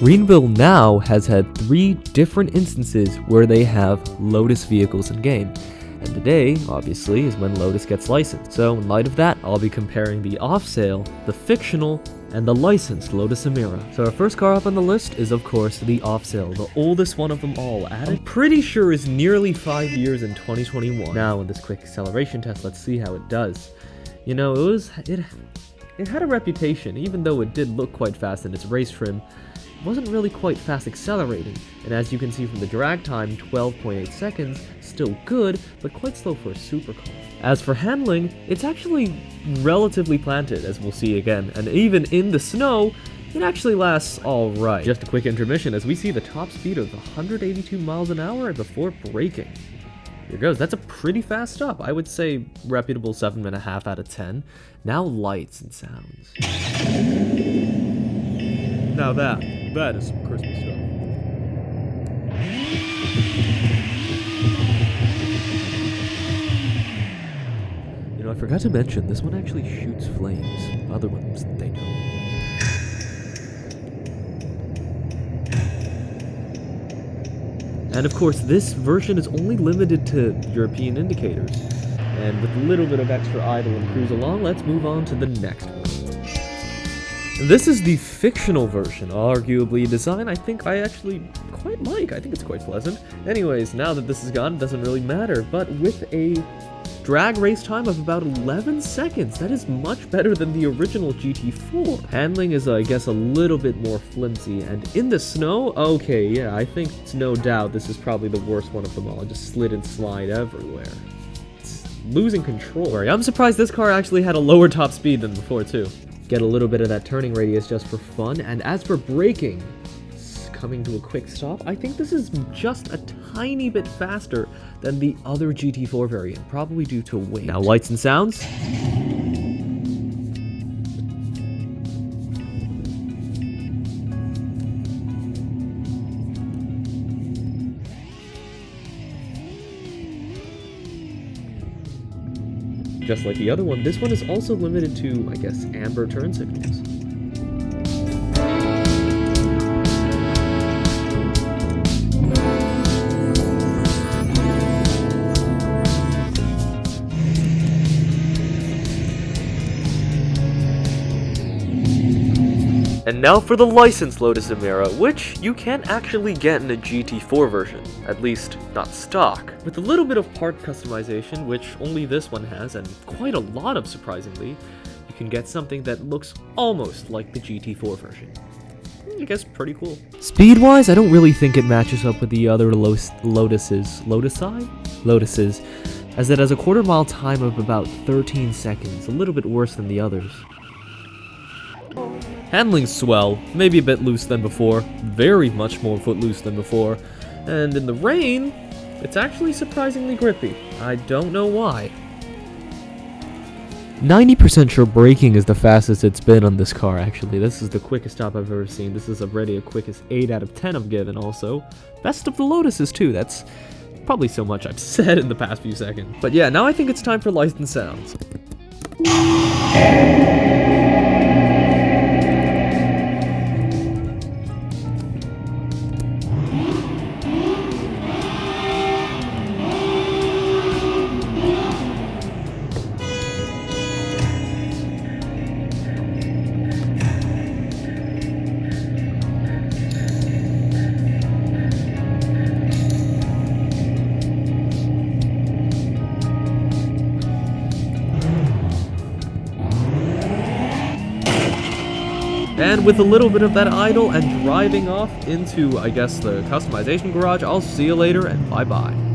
Greenville now has had 3 different instances where they have Lotus vehicles in game. And today, obviously, is when Lotus gets licensed. So in light of that, I'll be comparing the off-sale, the fictional, and the licensed Lotus Amira. So our first car up on the list is of course the off-sale, the oldest one of them all. I'm pretty sure is nearly 5 years in 2021. Now in this quick acceleration test, let's see how it does. You know, it had a reputation, even though it did look quite fast in its race trim. It wasn't really quite fast accelerating, and as you can see from the drag time, 12.8 seconds, still good, but quite slow for a supercar. As for handling, it's actually relatively planted, as we'll see again, and even in the snow, it actually lasts alright. Just a quick intermission as we see the top speed of 182 miles an hour before braking. Here goes, that's a pretty fast stop. I would say reputable 7.5 out of 10. Now lights and sounds. Now that is some crispy stuff. You know, I forgot to mention, this one actually shoots flames. Other ones, they don't. And of course, this version is only limited to European indicators. And with a little bit of extra idle and cruise along, let's move on to the next one. This is the fictional version, arguably a design I think I actually quite like. I think it's quite pleasant. Anyways, now that this is gone, it doesn't really matter, but with a drag race time of about 11 seconds, that is much better than the original GT4. Handling is, I guess, a little bit more flimsy, and in the snow, okay, yeah, I think it's no doubt this is probably the worst one of them all. It just slid and slide everywhere. It's losing control. I'm surprised this car actually had a lower top speed than before, too. Get a little bit of that turning radius just for fun, and as for braking, coming to a quick stop, I think this is just a tiny bit faster than the other GT4 variant, probably due to weight. Now lights and sounds. Just like the other one, this one is also limited to, I guess, amber turn signals. And now for the licensed Lotus Amira, which you can't actually get in a GT4 version, at least not stock. With a little bit of part customization, which only this one has, and quite a lot of surprisingly, you can get something that looks almost like the GT4 version. I guess pretty cool. Speed-wise, I don't really think it matches up with the other Lotuses, as it has a quarter-mile time of about 13 seconds, a little bit worse than the others. Handling's swell, maybe a bit loose than before, very much more footloose than before, and in the rain, it's actually surprisingly grippy. I don't know why. 90% sure braking is the fastest it's been on this car, actually. This is the quickest stop I've ever seen. This is already a quickest 8 out of 10 I've given also. Best of the Lotuses too, that's probably so much I've said in the past few seconds. But yeah, now I think it's time for lights and sounds. And with a little bit of that idle and driving off into, I guess, the customization garage, I'll see you later and bye-bye.